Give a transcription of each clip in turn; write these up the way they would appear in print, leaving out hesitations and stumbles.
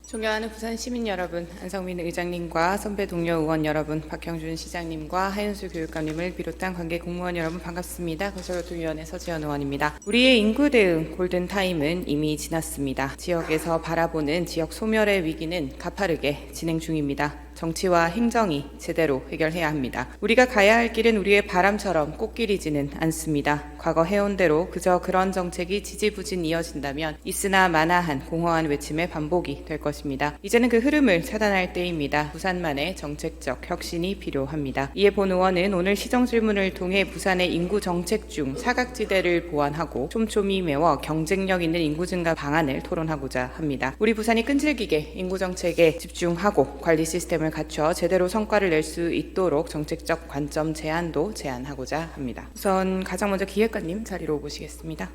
존경하는 부산 시민 여러분, 안성민 의장님과 선배 동료 의원 여러분, 박형준 시장님과 하윤수 교육감님을 비롯한 관계 공무원 여러분 반갑습니다. 건설교통위원회 서지연 의원입니다. 우리의 인구 대응 골든타임은 이미 지났습니다. 지역에서 바라보는 지역 소멸의 위기는 가파르게 진행 중입니다. 정치와 행정이 제대로 해결해야 합니다. 우리가 가야 할 길은 우리의 바람처럼 꽃길이지는 않습니다. 과거 해온 대로 그저 그런 정책이 지지부진 이어진다면 있으나 마나한 공허한 외침의 반복이 될 것입니다. 이제는 그 흐름을 차단할 때입니다. 부산만의 정책적 혁신이 필요합니다. 이에 본 의원은 오늘 시정질문을 통해 부산의 인구 정책 중 사각지대를 보완하고 촘촘히 메워 경쟁력 있는 인구 증가 방안을 토론하고자 합니다. 우리 부산이 끈질기게 인구 정책에 집중하고 관리 시스템을 갖춰 제대로 성과를 낼 수 있도록 정책적 관점 제안도 제안하고자 합니다. 우선 가장 먼저 기획관님 자리로 모시겠습니다.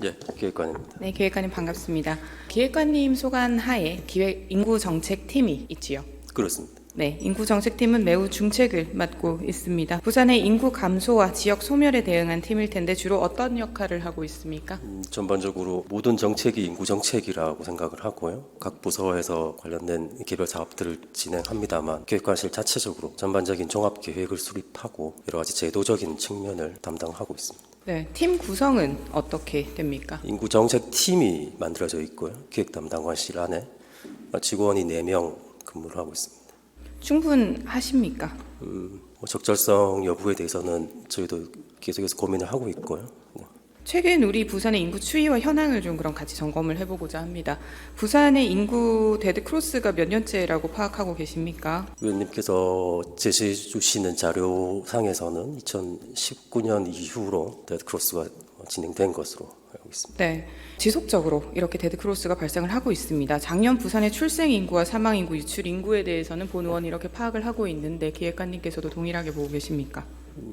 예, 기획관입니다. 네, 기획관님 반갑습니다. 기획관님 소관 하에 기획 인구정책팀이 있지요? 그렇습니다. 네, 인구정책팀은 매우 중책을 맡고 있습니다. 부산의 인구 감소와 지역 소멸에 대응한 팀일 텐데 주로 어떤 역할을 하고 있습니까? 전반적으로 모든 정책이 인구 정책이라고 생각을 하고요. 각 부서에서 관련된 개별 사업들을 진행합니다만 기획관실 자체적으로 전반적인 종합 계획을 수립하고 여러 가지 제도적인 측면을 담당하고 있습니다. 네, 팀 구성은 어떻게 됩니까? 인구 정책 팀이 만들어져 있고요. 기획 담당관실 안에 직원이 4명 근무를 하고 있습니다. 충분하십니까? 적절성 여부에 대해서는 저희도 계속해서 고민을 하고 있고요. 최근 우리 부산의 인구 추이와 현황을 좀 그럼 같이 점검을 해보고자 합니다. 부산의 인구 데드크로스가 몇 년째라고 파악하고 계십니까? 위원님께서 제시해 주시는 자료상에서는 2019년 이후로 데드크로스가 진행된 것으로 알고 있습니다. 네, 지속적으로 이렇게 데드크로스가 발생을 하고 있습니다. 작년 부산의 출생 인구와 사망 인구, 유출 인구에 대해서는 본 의원이 이렇게 파악을 하고 있는데 기획관님께서도 동일하게 보고 계십니까?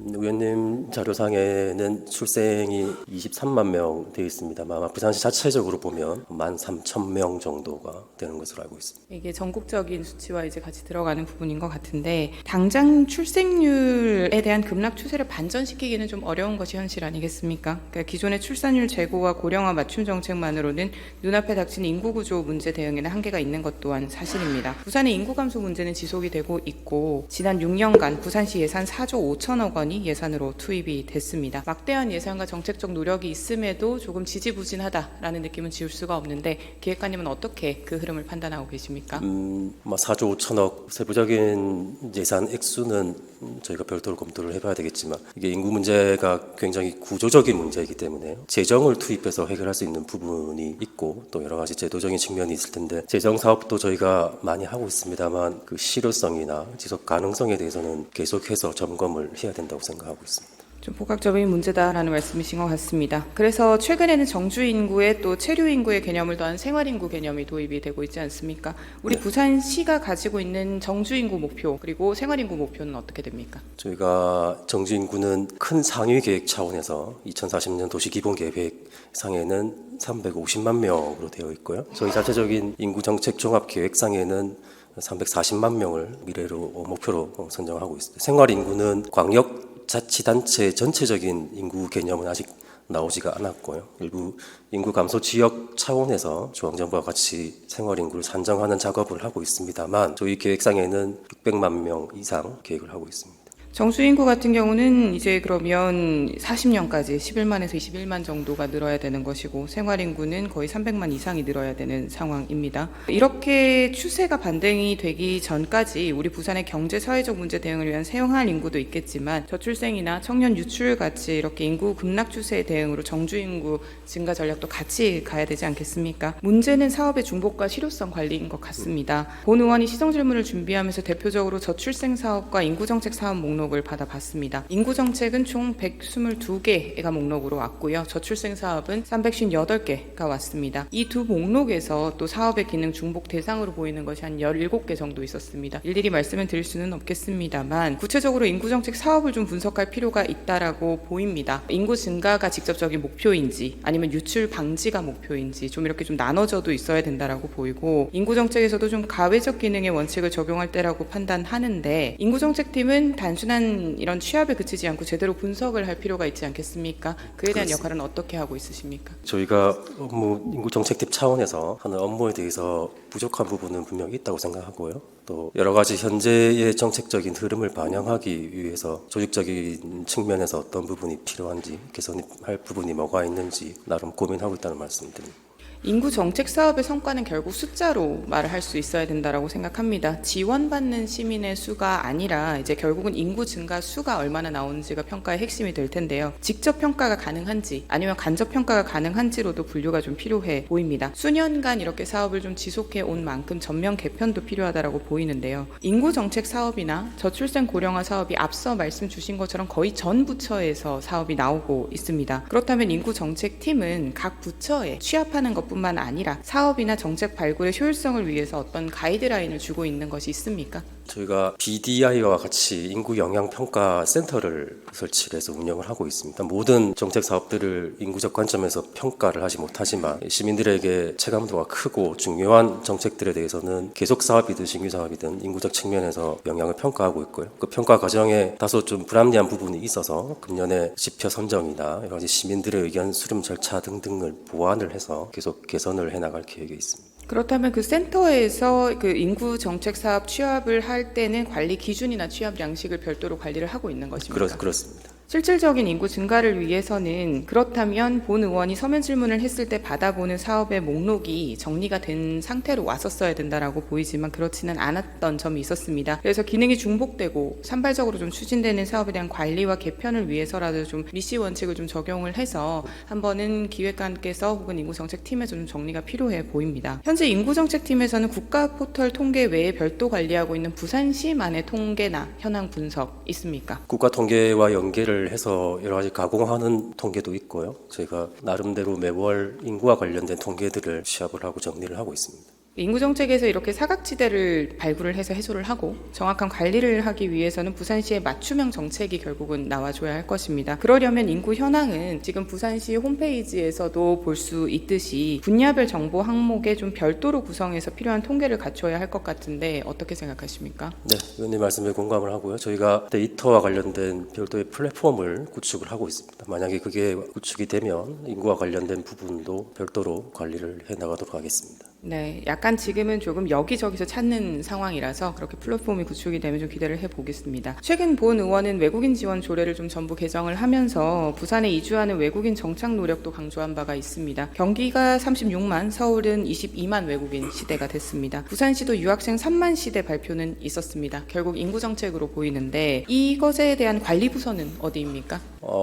의원님 자료상에는 출생이 23만 명 되어 있습니다만 아마 부산시 자체적으로 보면 13,000명 정도가 되는 것으로 알고 있습니다. 이게 전국적인 수치와 이제 같이 들어가는 부분인 것 같은데 당장 출생률에 대한 급락 추세를 반전시키기는 좀 어려운 것이 현실 아니겠습니까? 그러니까 기존의 출산율 제고와 고령화 맞춤 정책만으로는 눈앞에 닥친 인구 구조 문제 대응에는 한계가 있는 것 또한 사실입니다. 부산의 인구 감소 문제는 지속이 되고 있고 지난 6년간 부산시 예산 4조 5천억 원이 예산으로 투입이 됐습니다. 막대한 예산과 정책적 노력이 있음에도 조금 지지부진하다라는 느낌은 지울 수가 없는데 기획관님은 어떻게 그 흐름을 판단하고 계십니까? 4조 5천억 세부적인 예산 액수는 저희가 별도로 검토를 해봐야 되겠지만 이게 인구 문제가 굉장히 구조적인 문제이기 때문에 재정을 투입해서 해결할 수 있는 부분이 있고 또 여러 가지 제도적인 측면이 있을 텐데 재정 사업도 저희가 많이 하고 있습니다만 그 실효성이나 지속 가능성에 대해서는 계속해서 점검을 해야 된다고 생각하고 있습니다. 좀 복합적인 문제다라는 말씀이신 것 같습니다. 그래서 최근에는 정주 인구에 또 체류 인구의 개념을 더한 생활 인구 개념이 도입이 되고 있지 않습니까? 우리 부산시가 가지고 있는 정주 인구 목표 그리고 생활 인구 목표는 어떻게 됩니까? 저희가 정주 인구는 큰 상위 계획 차원에서 2040년 도시 기본 계획 상에는 350만 명으로 되어 있고요. 저희 자체적인 인구 정책 종합 계획상에는 340만 명을 미래로 목표로 선정하고 있습니다. 생활 인구는 광역 자치단체 전체적인 인구 개념은 아직 나오지가 않았고요. 일부 인구 감소 지역 차원에서 중앙정부와 같이 생활 인구를 산정하는 작업을 하고 있습니다만 저희 계획상에는 600만 명 이상 계획을 하고 있습니다. 정수 인구 같은 경우는 이제 그러면 40년까지 11만에서 21만 정도가 늘어야 되는 것이고 생활 인구는 거의 300만 이상이 늘어야 되는 상황입니다. 이렇게 추세가 반등이 되기 전까지 우리 부산의 경제 사회적 문제 대응을 위한 생활 인구도 있겠지만 저출생이나 청년 유출 같이 이렇게 인구 급락 추세에 대응으로 정주 인구 증가 전략도 같이 가야 되지 않겠습니까? 문제는 사업의 중복과 실효성 관리인 것 같습니다. 본 의원이 시정 질문을 준비하면서 대표적으로 저출생 사업과 인구 정책 사업 목록을 받아봤습니다. 인구 정책은 총 122개가 목록으로 왔고요. 저출생 사업은 358개가 왔습니다. 이 두 목록에서 또 사업의 기능 중복 대상으로 보이는 것이 한 17개 정도 있었습니다. 일일이 말씀을 드릴 수는 없겠습니다만 구체적으로 인구 정책 사업을 좀 분석할 필요가 있다라고 보입니다. 인구 증가가 직접적인 목표인지 아니면 유출 방지가 목표인지 좀 이렇게 좀 나눠져도 있어야 된다라고 보이고 인구 정책에서도 좀 가외적 기능의 원칙을 적용할 때라고 판단하는데 인구 정책팀은 단순한 단순한 이런 취합에 그치지 않고 제대로 분석을 할 필요가 있지 않겠습니까? 그에 대한 그렇습니다. 역할은 어떻게 하고 있으십니까? 저희가 인구정책팀 차원에서 하는 업무에 대해서 부족한 부분은 분명히 있다고 생각하고요. 또 여러 가지 현재의 정책적인 흐름을 반영하기 위해서 조직적인 측면에서 어떤 부분이 필요한지, 개선할 부분이 뭐가 있는지 나름 고민하고 있다는 말씀드립니다. 인구 정책 사업의 성과는 결국 숫자로 말을 할 수 있어야 된다라고 생각합니다. 지원받는 시민의 수가 아니라 이제 결국은 인구 증가 수가 얼마나 나오는지가 평가의 핵심이 될 텐데요. 직접 평가가 가능한지 아니면 간접 평가가 가능한지로도 분류가 좀 필요해 보입니다. 수년간 이렇게 사업을 좀 지속해 온 만큼 전면 개편도 필요하다라고 보이는데요. 인구 정책 사업이나 저출생 고령화 사업이 앞서 말씀 주신 것처럼 거의 전 부처에서 사업이 나오고 있습니다. 그렇다면 인구 정책 팀은 각 부처에 취합하는 것 뿐만 아니라 사업이나 정책 발굴의 효율성을 위해서 어떤 가이드라인을 주고 있는 것이 있습니까? 저희가 BDI와 같이 인구 영향 평가 센터를 설치해서 운영을 하고 있습니다. 모든 정책 사업들을 인구적 관점에서 평가를 하지 못하지만 시민들에게 체감도가 크고 중요한 정책들에 대해서는 계속 사업이든 신규 사업이든 인구적 측면에서 영향을 평가하고 있고요. 그 평가 과정에 다소 좀 불합리한 부분이 있어서 금년에 지표 선정이나 여러 가지 시민들의 의견 수렴 절차 등등을 보완을 해서 계속 개선을 해나갈 계획에 있습니다. 그렇다면 그 센터에서 그 인구 정책 사업 취합을 할 때는 관리 기준이나 취합 양식을 별도로 관리를 하고 있는 것입니까? 그렇습니다. 실질적인 인구 증가를 위해서는 그렇다면 본 의원이 서면 질문을 했을 때 받아보는 사업의 목록이 정리가 된 상태로 왔었어야 된다라고 보이지만 그렇지는 않았던 점이 있었습니다. 그래서 기능이 중복되고 산발적으로 좀 추진되는 사업에 대한 관리와 개편을 위해서라도 좀 미시 원칙을 좀 적용을 해서 한 번은 기획관께서 혹은 인구정책팀에서 좀 정리가 필요해 보입니다. 현재 인구정책팀에서는 국가 포털 통계 외에 별도 관리하고 있는 부산시만의 통계나 현황 분석 있습니까? 국가 통계와 연계를 해서 여러 가지 가공하는 통계도 있고요. 저희가 나름대로 매월 인구와 관련된 통계들을 취합을 하고 정리를 하고 있습니다. 인구정책에서 이렇게 사각지대를 발굴을 해서 해소를 하고 정확한 관리를 하기 위해서는 부산시의 맞춤형 정책이 결국은 나와줘야 할 것입니다. 그러려면 인구 현황은 지금 부산시 홈페이지에서도 볼 수 있듯이 분야별 정보 항목에 좀 별도로 구성해서 필요한 통계를 갖춰야 할 것 같은데 어떻게 생각하십니까? 네, 의원님 말씀에 공감을 하고요. 저희가 데이터와 관련된 별도의 플랫폼을 구축을 하고 있습니다. 만약에 그게 구축이 되면 인구와 관련된 부분도 별도로 관리를 해나가도록 하겠습니다. 네, 약간 지금은 조금 여기저기서 찾는 상황이라서 그렇게 플랫폼이 구축이 되면 좀 기대를 해보겠습니다. 최근 본 의원은 외국인 지원 조례를 좀 전부 개정을 하면서 부산에 이주하는 외국인 정착 노력도 강조한 바가 있습니다. 경기가 36만, 서울은 22만 외국인 시대가 됐습니다. 부산시도 유학생 3만 시대 발표는 있었습니다. 결국 인구 정책으로 보이는데 이것에 대한 관리 부서는 어디입니까?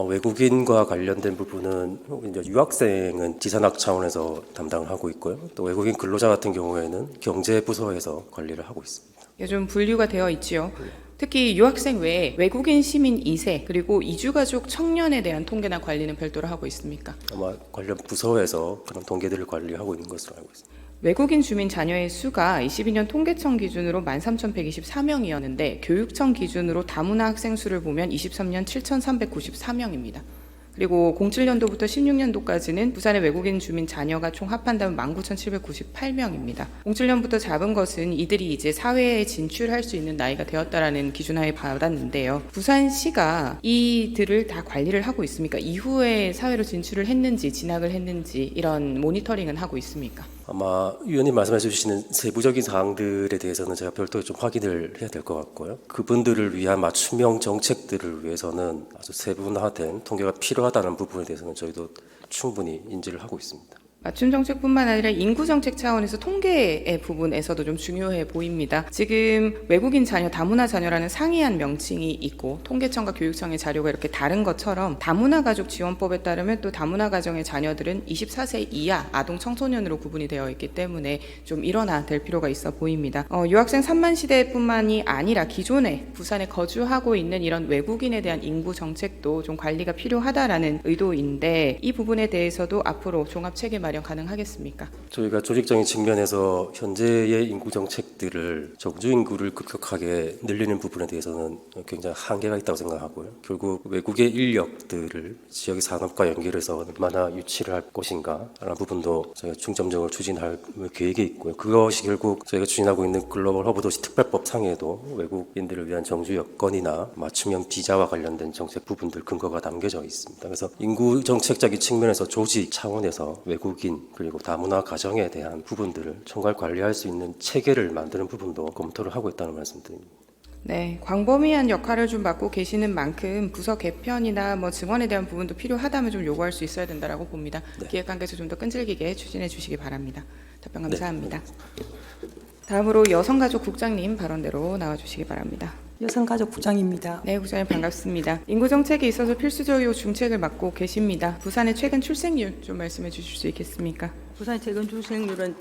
외국인과 관련된 부분은 이제 유학생은 지산학 차원에서 담당을 하고 있고요. 또 외국인 근로자 같은 경우에는 경제부서에서 관리를 하고 있습니다. 좀 분류가 되어 있지요. 특히 유학생 외에 외국인 시민 2세 그리고 이주가족 청년에 대한 통계나 관리는 별도로 하고 있습니까? 아마 관련 부서에서 그런 통계들을 관리하고 있는 것으로 알고 있습니다. 외국인 주민 자녀의 수가 22년 통계청 기준으로 13,124명이었는데 교육청 기준으로 다문화 학생 수를 보면 23년 7,394명입니다. 그리고 07년도부터 16년도까지는 부산의 외국인 주민 자녀가 총 합한다면 19,798명입니다. 07년부터 잡은 것은 이들이 이제 사회에 진출할 수 있는 나이가 되었다라는 기준하에 받았는데요. 부산시가 이들을 다 관리를 하고 있습니까? 이후에 사회로 진출을 했는지 진학을 했는지 이런 모니터링은 하고 있습니까? 아마 위원님 말씀해 주시는 세부적인 사항들에 대해서는 제가 별도로 좀 확인을 해야 될 것 같고요. 그분들을 위한 맞춤형 정책들을 위해서는 아주 세분화된 통계가 필요하다는 부분에 대해서는 저희도 충분히 인지를 하고 있습니다. 맞춤 정책뿐만 아니라 인구 정책 차원에서 통계의 부분에서도 좀 중요해 보입니다. 지금 외국인 자녀, 다문화 자녀라는 상이한 명칭이 있고 통계청과 교육청의 자료가 이렇게 다른 것처럼 다문화 가족 지원법에 따르면 또 다문화 가정의 자녀들은 24세 이하 아동 청소년으로 구분이 되어 있기 때문에 좀 일원화될 필요가 있어 보입니다. 유학생 3만 시대뿐만이 아니라 기존에 부산에 거주하고 있는 이런 외국인에 대한 인구 정책도 좀 관리가 필요하다라는 의도인데 이 부분에 대해서도 앞으로 종합 체계 마련 마련 가능하겠습니까? 저희가 조직적인 측면에서 현재의 인구 정책들을 정주 인구를 급격하게 늘리는 부분에 대해서는 굉장히 한계가 있다고 생각하고요. 결국 외국의 인력들을 지역의 산업과 연결해서 얼마나 유치를 할 것인가 라는 부분도 저희가 중점적으로 추진할 계획이 있고요. 그것이 결국 저희가 추진하고 있는 글로벌 허브 도시 특별법 상에도 외국인들을 위한 정주 여건이나 맞춤형 비자와 관련된 정책 부분들 근거가 담겨져 있습니다. 그래서 인구 정책적인 측면에서 조직 차원에서 외국인 그리고 다문화 가정에 대한 부분들을 총괄 관리할 수 있는 체계를 만드는 부분도 검토를 하고 있다는 말씀드립니다. 네, 광범위한 역할을 좀 맡고 계시는 만큼 부서 개편이나 뭐 증원에 대한 부분도 필요하다면 좀 요구할 수 있어야 된다라고 봅니다. 네. 기획관계에서 좀 더 끈질기게 추진해 주시기 바랍니다. 답변 감사합니다. 네. 다음으로 여성가족국장님 발언대로 나와주시기 바랍니다. 여성가족부장입니다. 네, 국장님 반갑습니다. 인구 정책에 있어서 필수적이고 중책을 맡고 계십니다. 부산의 최근 출생률 좀 말씀해 주실 수 있겠습니까? 부산의 최근 출생률은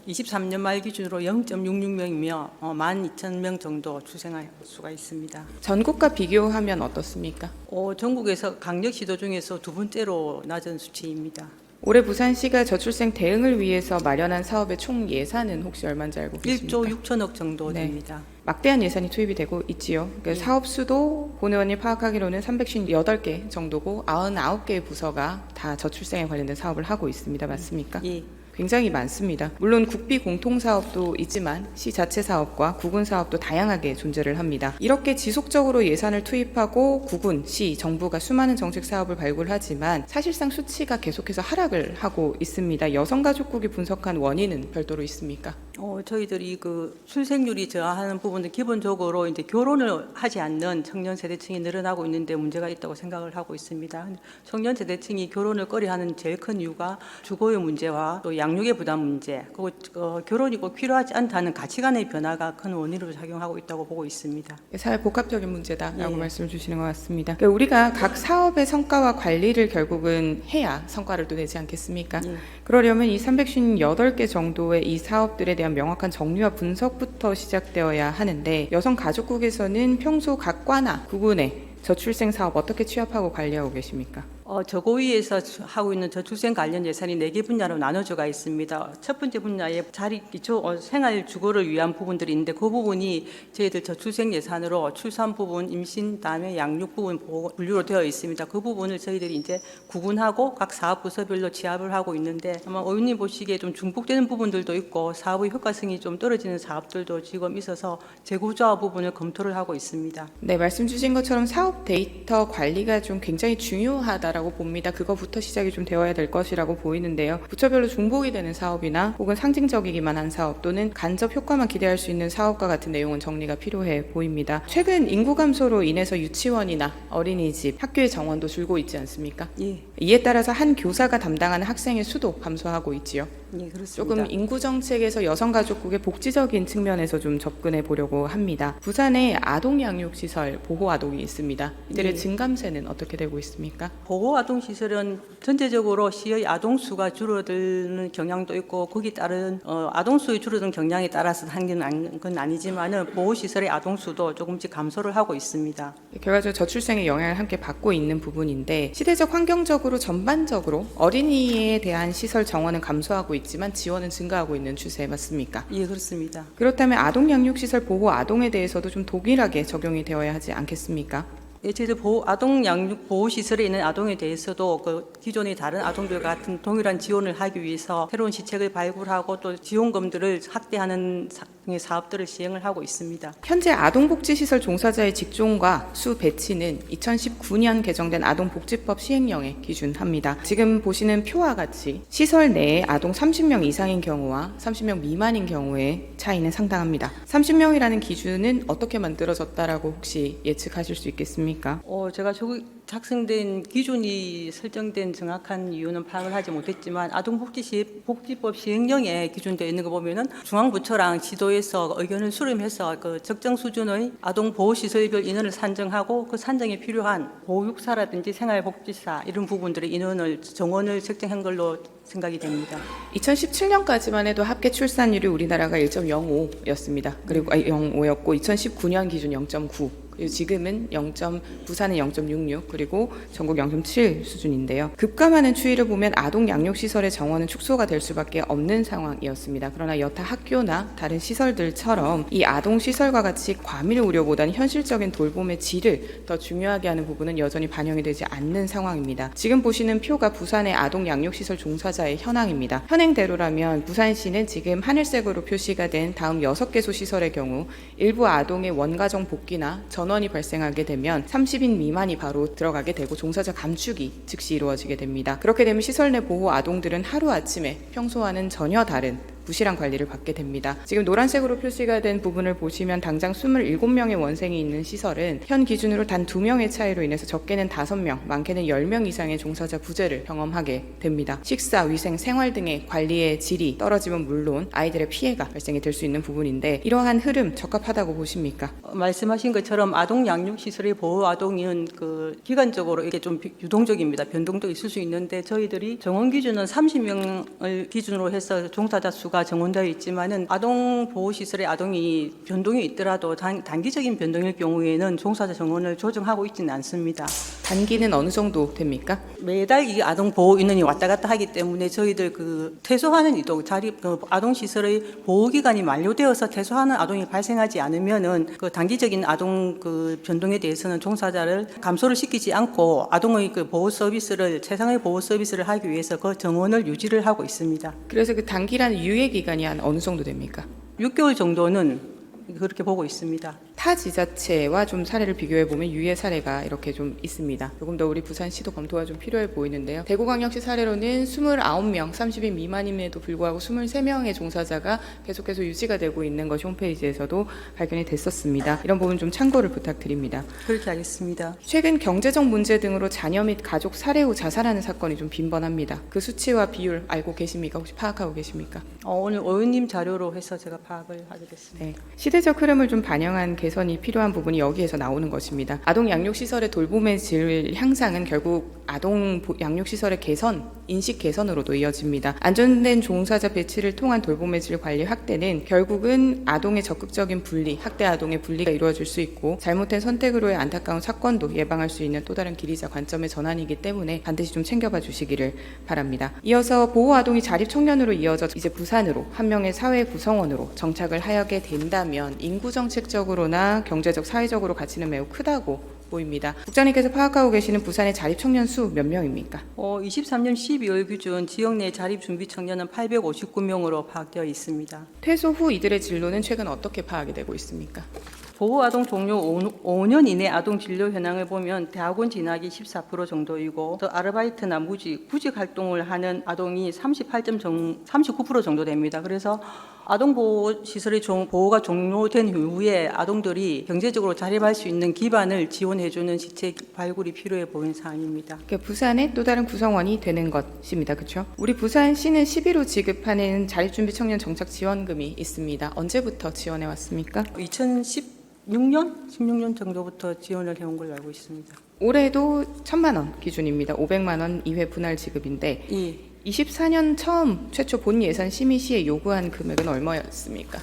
23년 말 기준으로 0.66명이며 12,000명 정도 출생할 수가 있습니다. 전국과 비교하면 어떻습니까? 전국에서 강력시도 중에서 두 번째로 낮은 수치입니다. 올해 부산시가 저출생 대응을 위해서 마련한 사업의 총 예산은 혹시 얼마인지 알고 계십니까? 1조 6천억 정도 네. 됩니다. 막대한 예산이 투입이 되고 있지요. 그러니까 사업 수도 본 의원님 파악하기로는 358개 정도고 99개의 부서가 다 저출생에 관련된 사업을 하고 있습니다. 맞습니까? 예. 굉장히 많습니다. 물론 국비 공통 사업도 있지만 시 자체 사업과 구군 사업도 다양하게 존재를 합니다. 이렇게 지속적으로 예산을 투입하고 구군, 시, 정부가 수많은 정책 사업을 발굴하지만 사실상 수치가 계속해서 하락을 하고 있습니다. 여성가족국이 분석한 원인은 별도로 있습니까? 저희들이 그 출생률이 저하하는 부분은 기본적으로 이제 결혼을 하지 않는 청년 세대층이 늘어나고 있는데 문제가 있다고 생각을 하고 있습니다. 청년 세대층이 결혼을 꺼려하는 제일 큰 이유가 주거의 문제와 또 양육의 부담 문제, 그리고 결혼이 꼭 필요하지 않다는 가치관의 변화가 큰 원인으로 작용하고 있다고 보고 있습니다. 사회 복합적인 문제다라고 예. 말씀을 주시는 것 같습니다. 그러니까 우리가 각 사업의 성과와 관리를 결국은 해야 성과를 또 내지 않겠습니까? 예. 그러려면 이 358개 정도의 이 사업들에 대한 명확한 정리와 분석부터 시작되어야 하는데 여성가족국에서는 평소 각 과나 구군에 저출생 사업 어떻게 취합하고 관리하고 계십니까? 저고위에서 하고 있는 저출생 관련 예산이 4개 분야로 나눠져가 있습니다. 첫 번째 분야에 자리 기초 생활 주거를 위한 부분들이 있는데 그 부분이 저희들 저출생 예산으로 출산 부분, 임신, 다음에 양육 부분 분류로 되어 있습니다. 그 부분을 저희들이 이제 구분하고 각 사업 부서별로 취합을 하고 있는데 아마 의원님 보시기에 좀 중복되는 부분들도 있고 사업의 효과성이 좀 떨어지는 사업들도 지금 있어서 재구조화 부분을 검토를 하고 있습니다. 네, 말씀 주신 것처럼 사업 데이터 관리가 좀 굉장히 중요하다라고 봅니다. 그거부터 시작이 좀 되어야 될 것이라고 보이는데요. 부처별로 중복이 되는 사업이나 혹은 상징적이기만 한 사업 또는 간접 효과만 기대할 수 있는 사업과 같은 내용은 정리가 필요해 보입니다. 최근 인구 감소로 인해서 유치원이나 어린이집, 학교의 정원도 줄고 있지 않습니까? 예, 이에 따라서 한 교사가 담당하는 학생의 수도 감소하고 있지요. 예, 그렇습니다. 조금 인구 정책에서 여성가족국의 복지적인 측면에서 좀 접근해 보려고 합니다. 부산에 아동 양육 시설 보호 아동이 있습니다. 이들의 예. 증감세는 어떻게 되고 있습니까? 보호 아동 시설은 전체적으로 시의 아동 수가 줄어드는 경향도 있고 거기 따른 아동 수의 줄어든 경향에 따라서 한 건 아니지만은 보호 시설의 아동 수도 조금씩 감소를 하고 있습니다. 결과적으로 저출생의 영향을 함께 받고 있는 부분인데 시대적 환경적으로 전반적으로 어린이에 대한 시설 정원은 감소하고 있지만 지원은 증가하고 있는 추세 맞습니까? 예, 그렇습니다. 그렇다면 아동 양육 시설 보호 아동에 대해서도 좀 동일하게 적용이 되어야 하지 않겠습니까? 예, 저희들 아동 양육 보호 시설에 있는 아동에 대해서도 그 기존의 다른 아동들 같은 동일한 지원을 하기 위해서 새로운 시책을 발굴하고 또 지원금들을 확대하는 사업들을 시행을 하고 있습니다. 현재 아동복지시설 종사자의 직종과 수 배치는 2019년 개정된 아동복지법 시행령에 기준합니다. 지금 보시는 표와 같이 시설 내에 아동 30명 이상인 경우와 30명 미만인 경우의 차이는 상당합니다. 30명이라는 기준은 어떻게 만들어졌다라고 혹시 예측하실 수 있겠습니까? 제가 작성된 기준이 설정된 정확한 이유는 파악을 하지 못했지만 아동복지법 시행령에 기준되어 있는 거 보면은 중앙부처랑 지도에서 의견을 수렴해서 그 적정 수준의 아동보호시설별 인원을 산정하고 그 산정에 필요한 보육사라든지 생활복지사 이런 부분들의 인원을 정원을 책정한 걸로 생각이 됩니다. 2017년까지만 해도 합계 출산율이 우리나라가 1.05였습니다. 그리고 0.5였고 2019년 기준 0.9. 그리고 지금은 부산은 0.66 그리고 전국 0.7 수준인데요. 급감하는 추이를 보면 아동 양육시설의 정원은 축소가 될 수밖에 없는 상황이었습니다. 그러나 여타 학교나 다른 시설들처럼 이 아동시설과 같이 과밀 우려보다는 현실적인 돌봄의 질을 더 중요하게 하는 부분은 여전히 반영이 되지 않는 상황입니다. 지금 보시는 표가 부산의 아동 양육시설 종사자의 현황입니다. 현행대로라면 부산시는 지금 하늘색으로 표시가 된 다음 6개소 시설의 경우 일부 아동의 원가정 복귀나 전원이 발생하게 되면 30인 미만이 바로 들어가게 되고 종사자 감축이 즉시 이루어지게 됩니다. 그렇게 되면 시설 내 보호 아동들은 하루아침에 평소와는 전혀 다른 부실한 관리를 받게 됩니다. 지금 노란색으로 표시가 된 부분을 보시면 당장 27명의 원생이 있는 시설은 현 기준으로 단 2명의 차이로 인해서 적게는 5명, 많게는 10명 이상의 종사자 부재를 경험하게 됩니다. 식사, 위생, 생활 등의 관리의 질이 떨어지면 물론 아이들의 피해가 발생이 될 수 있는 부분인데 이러한 흐름 적합하다고 보십니까? 말씀하신 것처럼 아동 양육 시설의 보호 아동은 기간적으로 이게 좀 유동적입니다. 변동도 있을 수 있는데 저희들이 정원 기준은 30명을 기준으로 해서 종사자 수가 정원되어 있지만은 아동 보호 시설의 아동이 변동이 있더라도 단기적인 변동일 경우에는 종사자 정원을 조정하고 있지는 않습니다. 단기는 어느 정도 됩니까? 매달 이 아동 보호 인원이 왔다 갔다 하기 때문에 저희들 퇴소하는 이동, 아동 시설의 보호 기간이 만료되어서 퇴소하는 아동이 발생하지 않으면은 단기적인 아동 변동에 대해서는 종사자를 감소를 시키지 않고 아동의 보호 서비스를 최상의 보호 서비스를 하기 위해서 그 정원을 유지를 하고 있습니다. 그래서 그 단기라는 유예 기간이 한 어느 정도 됩니까? 6개월 정도는 그렇게 보고 있습니다. 타 지자체와 좀 사례를 비교해 보면 유예 사례가 이렇게 좀 있습니다. 조금 더 우리 부산시도 검토가 좀 필요해 보이는데요. 대구광역시 사례로는 29명, 30인 미만임에도 불구하고 23명의 종사자가 계속해서 유지가 되고 있는 것이 홈페이지에서도 발견이 됐었습니다. 이런 부분 좀 참고를 부탁드립니다. 그렇게 하겠습니다. 최근 경제적 문제 등으로 자녀 및 가족 살해 후 자살하는 사건이 좀 빈번합니다. 그 수치와 비율 알고 계십니까? 혹시 파악하고 계십니까? 오늘 의원님 자료로 해서 제가 파악을 하게 됐습니다. 네. 시대적 흐름을 좀 반영한 개선이 필요한 부분이 여기에서 나오는 것입니다. 아동 양육시설의 돌봄의 질 향상은 결국 아동 양육시설의 개선, 인식 개선으로도 이어집니다. 안전된 종사자 배치를 통한 돌봄의 질 관리 확대는 결국은 아동의 적극적인 분리, 학대 아동의 분리가 이루어질 수 있고 잘못된 선택으로의 안타까운 사건도 예방할 수 있는 또 다른 길이자 관점의 전환이기 때문에 반드시 좀 챙겨봐 주시기를 바랍니다. 이어서 보호 아동이 자립 청년으로 이어져 이제 부산으로 한 명의 사회 구성원으로 정착을 하게 된다면 인구 정책적으로나 경제적, 사회적으로 가치는 매우 크다고 보입니다. 국장님께서 파악하고 계시는 부산의 자립 청년 수 몇 명입니까? 23년 12월 기준 지역 내 자립 준비 청년은 859명으로 파악되어 있습니다. 퇴소 후 이들의 진로는 최근 어떻게 파악이 되고 있습니까? 보호아동 종료 5년 이내 아동 진료 현황을 보면 대학원 진학이 14% 정도이고 또 아르바이트나 구직 활동을 하는 아동이 39% 정도 됩니다. 그래서 아동보호시설의 보호가 종료된 이후에 아동들이 경제적으로 자립할 수 있는 기반을 지원해주는 시책 발굴이 필요해 보이는 사안입니다. 그러니까 부산의 또 다른 구성원이 되는 것입니다. 그렇죠? 우리 부산시는 11호 지급하는 자립준비청년 정착지원금이 있습니다. 언제부터 지원해 왔습니까? 16년 정도부터 지원을 해온 걸로 알고 있습니다. 올해도 1,000만 원 기준입니다. 500만 원 이회 분할 지급인데 예. 24년 처음 최초 본 예산 심의 시에 요구한 금액은 얼마였습니까?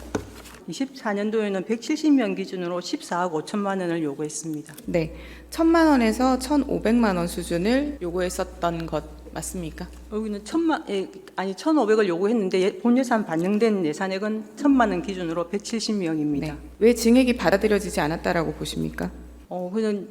24년도에는 170명 기준으로 14억 5천만 원을 요구했습니다. 네, 1,000만 원에서 1,500만 원 수준을 요구했었던 것 맞습니까? 여기는 1,500을 요구했는데 본 예산 반영된 예산액은 1,000만 원 기준으로 170명입니다. 네. 왜 증액이 받아들여지지 않았다라고 보십니까? 그는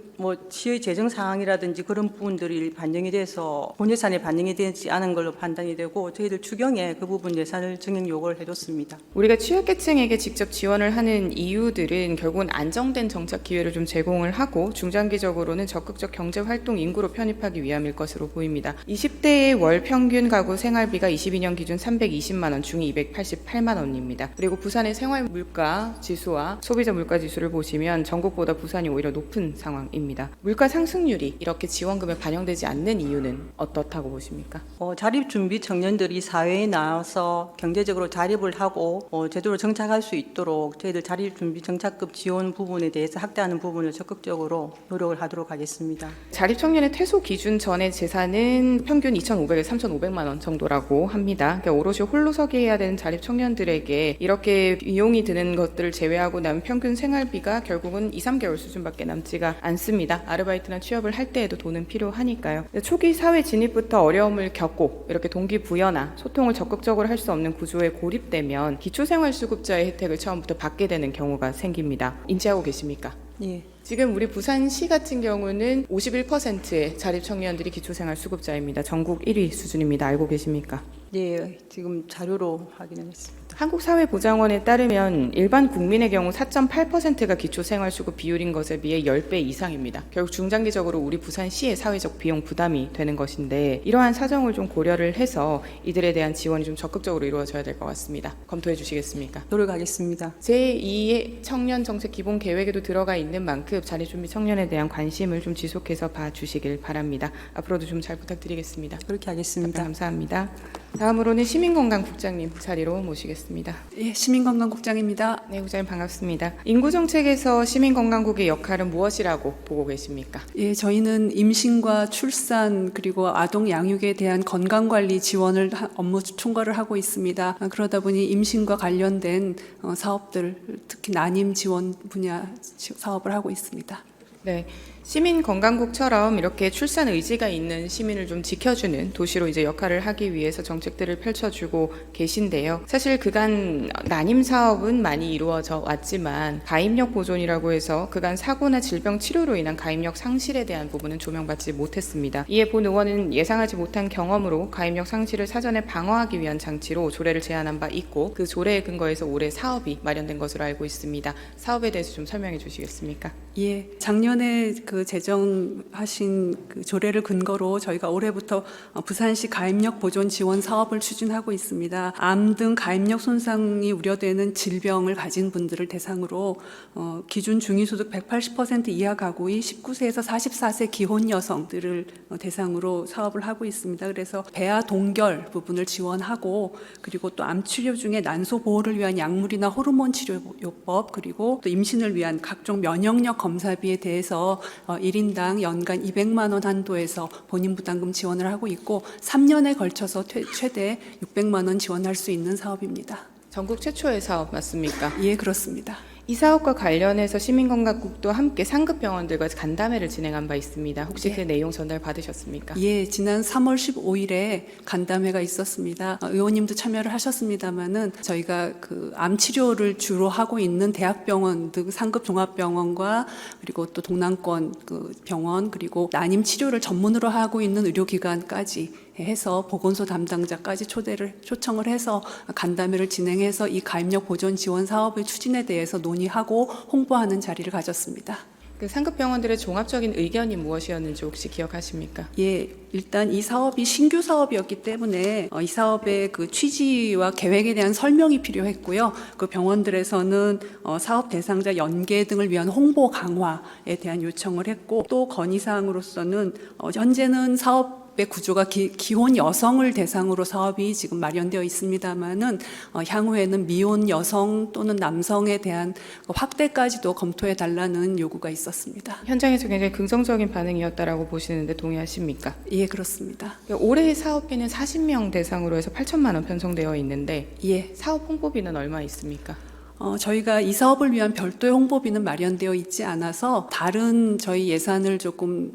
시의 재정 상황이라든지 그런 부분들이 반영이 돼서 본 예산에 반영이 되지 않은 걸로 판단이 되고 저희들 추경에 그 부분 예산을 증액 요구를 해줬습니다. 우리가 취약계층에게 직접 지원을 하는 이유들은 결국은 안정된 정착 기회를 좀 제공을 하고 중장기적으로는 적극적 경제활동 인구로 편입하기 위함일 것으로 보입니다. 20대의 월 평균 가구 생활비가 22년 기준 320만 원, 중위 288만 원입니다. 그리고 부산의 생활물가 지수와 소비자 물가 지수를 보시면 전국보다 부산이 오히려 높은 상황입니다. 상황입니다. 물가 상승률이 이렇게 지원금에 반영되지 않는 이유는 어떻다고 보십니까? 자립준비 청년들이 사회에 나와서 경제적으로 자립을 하고 제대로 정착할 수 있도록 저희들 자립준비 정착금 지원 부분에 대해서 확대하는 부분을 적극적으로 노력을 하도록 하겠습니다. 자립청년의 퇴소 기준 전의 재산은 평균 2,500에서 3,500만 원 정도라고 합니다. 그러니까 오롯이 홀로서기 해야 되는 자립청년들에게 이렇게 비용이 드는 것들을 제외하고 나면 평균 생활비가 결국은 2, 3개월 수준밖에 남지가 않습니다. 아르바이트나 취업을 할 때에도 돈은 필요하니까요. 초기 사회 진입부터 어려움을 겪고 이렇게 동기부여나 소통을 적극적으로 할 수 없는 구조에 고립되면 기초생활수급자의 혜택을 처음부터 받게 되는 경우가 생깁니다. 인지하고 계십니까? 예. 지금 우리 부산시 같은 경우는 51%의 자립청년들이 기초생활수급자입니다. 전국 1위 수준입니다. 알고 계십니까? 예, 지금 자료로 확인했습니다. 한국사회보장원에 따르면 일반 국민의 경우 4.8%가 기초생활수급 비율인 것에 비해 10배 이상입니다. 결국 중장기적으로 우리 부산시의 사회적 비용 부담이 되는 것인데 이러한 사정을 좀 고려를 해서 이들에 대한 지원이 좀 적극적으로 이루어져야 될 것 같습니다. 검토해 주시겠습니까? 노력하겠습니다. 제2의 청년정책 기본 계획에도 들어가 있는 만큼 자립준비 청년에 대한 관심을 좀 지속해서 봐주시길 바랍니다. 앞으로도 좀 잘 부탁드리겠습니다. 그렇게 하겠습니다. 감사합니다. 다음으로는 시민건강국장님 자리로 모시겠습니다. 예, 시민건강국장입니다. 네, 국장님 반갑습니다. 인구정책에서 시민건강국의 역할은 무엇이라고 보고 계십니까? 예, 저희는 임신과 출산 그리고 아동 양육에 대한 건강관리 지원을 업무 총괄을 하고 있습니다. 그러다 보니 임신과 관련된 사업들, 특히 난임 지원 분야 사업을 하고 있습니다. 네, 시민건강국처럼 이렇게 출산 의지가 있는 시민을 좀 지켜주는 도시로 이제 역할을 하기 위해서 정책들을 펼쳐주고 계신데요. 사실 그간 난임 사업은 많이 이루어져 왔지만 가입력 보존이라고 해서 그간 사고나 질병 치료로 인한 가입력 상실에 대한 부분은 조명받지 못했습니다. 이에 본 의원은 예상하지 못한 경험으로 가입력 상실을 사전에 방어하기 위한 장치로 조례를 제안한 바 있고 그 조례에 근거해서 올해 사업이 마련된 것으로 알고 있습니다. 사업에 대해서 좀 설명해 주시겠습니까? 예, 작년에 그 제정하신 그 조례를 근거로 저희가 올해부터 부산시 가입력 보존 지원 사업을 추진하고 있습니다. 암 등 가입력 손상이 우려되는 질병을 가진 분들을 대상으로 기준 중위소득 180% 이하 가구의 19세에서 44세 기혼 여성들을 대상으로 사업을 하고 있습니다. 그래서 배아 동결 부분을 지원하고 그리고 또 암 치료 중에 난소 보호를 위한 약물이나 호르몬 치료요법 그리고 또 임신을 위한 각종 면역력 검사비에 대해서 1인당 연간 200만 원 한도에서 본인 부담금 지원을 하고 있고 3년에 걸쳐서 최대 600만 원 지원할 수 있는 사업입니다. 전국 최초의 사업 맞습니까? 예, 그렇습니다. 이 사업과 관련해서 시민건강국도 함께 상급 병원들과 간담회를 진행한 바 있습니다. 혹시 그 내용 전달 받으셨습니까? 예, 지난 3월 15일에 간담회가 있었습니다. 의원님도 참여를 하셨습니다만은 저희가 그 암 치료를 주로 하고 있는 대학병원 등 상급 종합병원과 그리고 또 동남권 그 병원 그리고 난임 치료를 전문으로 하고 있는 의료기관까지 해서 보건소 담당자까지 초청을 해서 간담회를 진행해서 이 가입력 보존 지원 사업의 추진에 대해서 논의하고 홍보하는 자리를 가졌습니다. 그 상급 병원들의 종합적인 의견이 무엇이었는지 혹시 기억하십니까? 예, 일단 이 사업이 신규 사업이었기 때문에 이 사업의 그 취지와 계획에 대한 설명이 필요했고요. 그 병원들에서는 사업 대상자 연계 등을 위한 홍보 강화에 대한 요청을 했고 또 건의사항으로서는 현재는 사업 구조가 기혼 여성을 대상으로 사업이 지금 마련되어 있습니다만은 향후에는 미혼 여성 또는 남성에 대한 확대까지도 검토해 달라는 요구가 있었습니다. 현장에서 굉장히 긍정적인 반응이었다라고 보시는데 동의하십니까? 예, 그렇습니다. 올해의 사업비는 40명 대상으로 해서 8천만 원 편성되어 있는데 예, 사업 홍보비는 얼마 있습니까? 저희가 이 사업을 위한 별도의 홍보비는 마련되어 있지 않아서 다른 저희 예산을 조금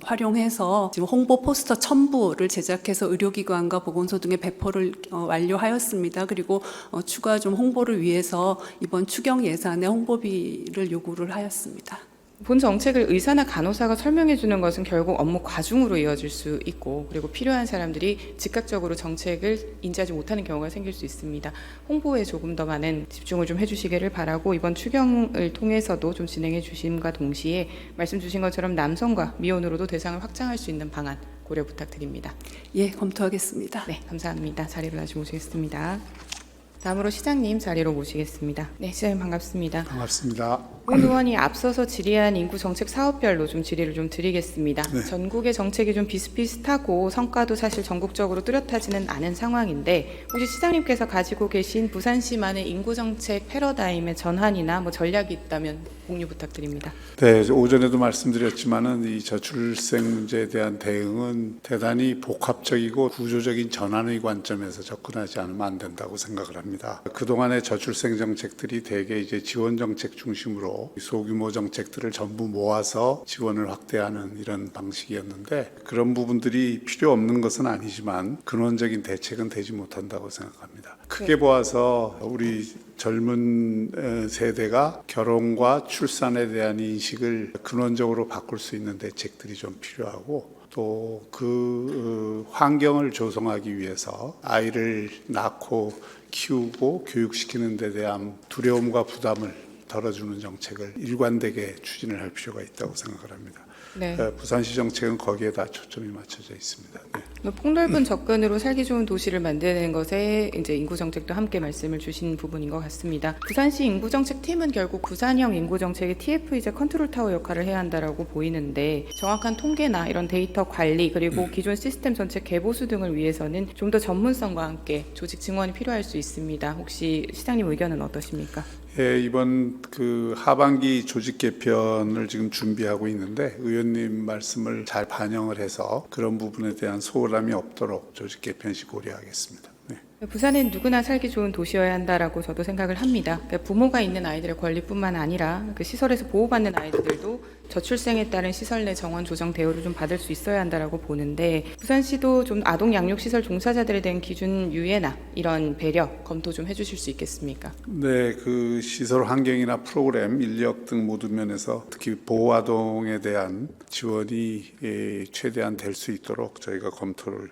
활용해서 지금 홍보 포스터 1000부를 제작해서 의료기관과 보건소 등에 배포를 완료하였습니다. 그리고 추가 좀 홍보를 위해서 이번 추경 예산에 홍보비를 요구를 하였습니다. 본 정책을 의사나 간호사가 설명해 주는 것은 결국 업무 과중으로 이어질 수 있고 그리고 필요한 사람들이 즉각적으로 정책을 인지하지 못하는 경우가 생길 수 있습니다. 홍보에 조금 더 많은 집중을 좀 해주시기를 바라고 이번 추경을 통해서도 좀 진행해 주심과 동시에 말씀 주신 것처럼 남성과 미혼으로도 대상을 확장할 수 있는 방안 고려 부탁드립니다. 예, 검토하겠습니다. 네, 감사합니다. 자리로 다시 모시겠습니다. 다음으로 시장님 자리로 모시겠습니다. 네, 시장님 반갑습니다. 반갑습니다. 온 의원이 앞서서 질의한 인구 정책 사업별로 좀 질의를 좀 드리겠습니다. 네. 전국의 정책이 좀 비슷비슷하고 성과도 사실 전국적으로 뚜렷하지는 않은 상황인데 혹시 시장님께서 가지고 계신 부산시만의 인구 정책 패러다임의 전환이나 뭐 전략이 있다면 공유 부탁드립니다. 네, 오전에도 말씀드렸지만은 이 저출생 문제에 대한 대응은 대단히 복합적이고 구조적인 전환의 관점에서 접근하지 않으면 안 된다고 생각을 합니다. 그동안의 저출생 정책들이 대개 이제 지원 정책 중심으로 소규모 정책들을 전부 모아서 지원을 확대하는 이런 방식이었는데 그런 부분들이 필요 없는 것은 아니지만 근원적인 대책은 되지 못한다고 생각합니다. 크게 보아서 우리 젊은 세대가 결혼과 출산에 대한 인식을 근원적으로 바꿀 수 있는 대책들이 좀 필요하고 또 그 환경을 조성하기 위해서 아이를 낳고 키우고 교육시키는 데 대한 두려움과 부담을 덜어주는 정책을 일관되게 추진을 할 필요가 있다고 생각을 합니다. 네. 부산시 정책은 거기에 다 초점이 맞춰져 있습니다. 네. 폭넓은 접근으로 살기 좋은 도시를 만드는 것에 이제 인구 정책도 함께 말씀을 주신 부분인 것 같습니다. 부산시 인구 정책 팀은 결국 부산형 인구 정책의 TF이자 컨트롤 타워 역할을 해야 한다라고 보이는데 정확한 통계나 이런 데이터 관리 그리고 기존 시스템 전체 개보수 등을 위해서는 좀 더 전문성과 함께 조직 증원이 필요할 수 있습니다. 혹시 시장님 의견은 어떠십니까? 예, 이번 그 하반기 조직 개편을 지금 준비하고 있는데 의원님 말씀을 잘 반영을 해서 그런 부분에 대한 소홀함이 없도록 조직 개편 시 고려하겠습니다. 네. 부산은 누구나 살기 좋은 도시여야 한다라고 저도 생각을 합니다. 부모가 있는 아이들의 권리뿐만 아니라 그 시설에서 보호받는 아이들도 저출생에 따른 시설 내 정원 조정 대우를 좀 받을 수 있어야 한다라고 보는데 부산시도 좀 아동 양육시설 종사자들에 대한 기준 유예나 이런 배려 검토 좀 해주실 수 있겠습니까? 네, 그 시설 환경이나 프로그램, 인력 등 모든 면에서 특히 보호 아동에 대한 지원이 최대한 될 수 있도록 저희가 검토를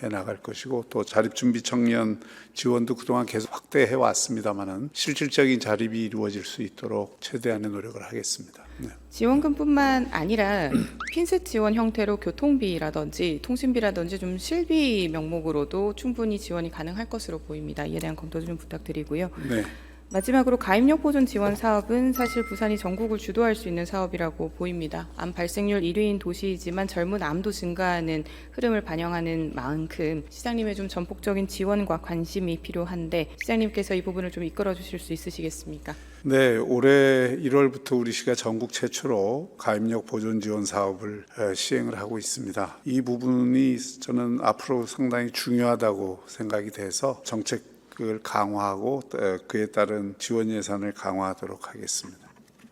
해 나갈 것이고 또 자립준비 청년 지원도 그동안 계속 확대해 왔습니다만은 실질적인 자립이 이루어질 수 있도록 최대한의 노력을 하겠습니다. 네. 지원금뿐만 아니라 핀셋 지원 형태로 교통비라든지 통신비라든지 좀 실비 명목으로도 충분히 지원이 가능할 것으로 보입니다. 이에 대한 검토 좀 부탁드리고요. 네. 마지막으로 가입력 보존 지원 사업은 사실 부산이 전국을 주도할 수 있는 사업이라고 보입니다. 암 발생률 1위인 도시이지만 젊은 암도 증가하는 흐름을 반영하는 만큼 시장님의 좀 전폭적인 지원과 관심이 필요한데 시장님께서 이 부분을 좀 이끌어 주실 수 있으시겠습니까? 네, 올해 1월부터 우리 시가 전국 최초로 가입력 보존 지원 사업을 시행을 하고 있습니다. 이 부분이 저는 앞으로 상당히 중요하다고 생각이 돼서 정책을 강화하고 그에 따른 지원 예산을 강화하도록 하겠습니다.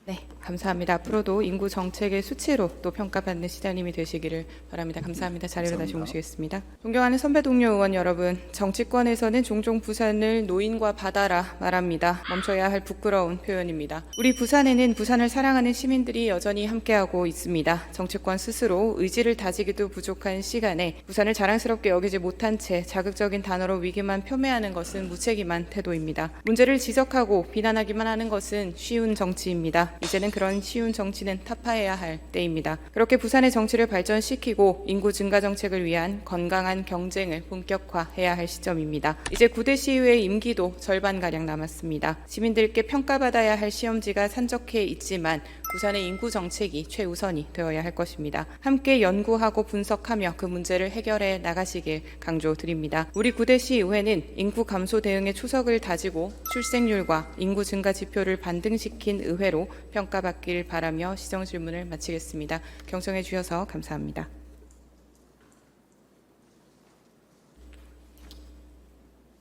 네, 감사합니다. 앞으로도 인구 정책의 수치로 또 평가받는 시장님이 되시기를 바랍니다. 감사합니다. 자리로 다시 모시겠습니다. 존경하는 선배 동료 의원 여러분, 정치권에서는 종종 부산을 노인과 바다라 말합니다. 멈춰야 할 부끄러운 표현입니다. 우리 부산에는 부산을 사랑하는 시민들이 여전히 함께하고 있습니다. 정치권 스스로 의지를 다지기도 부족한 시간에 부산을 자랑스럽게 여기지 못한 채 자극적인 단어로 위기만 표매하는 것은 무책임한 태도입니다. 문제를 지적하고 비난하기만 하는 것은 쉬운 정치입니다. 이제는 그런 쉬운 정치는 타파해야 할 때입니다. 그렇게 부산의 정치를 발전시키고 인구 증가 정책을 위한 건강한 경쟁을 본격화해야 할 시점입니다. 이제 9대 시의회 임기도 절반가량 남았습니다. 시민들께 평가받아야 할 시험지가 산적해 있지만 부산의 인구 정책이 최우선이 되어야 할 것입니다. 함께 연구하고 분석하며 그 문제를 해결해 나가시길 강조드립니다. 우리 9대 시의회는 인구 감소 대응의 초석을 다지고 출생률과 인구 증가 지표를 반등시킨 의회로 평가받길 바라며 시정 질문을 마치겠습니다. 경청해 주셔서 감사합니다.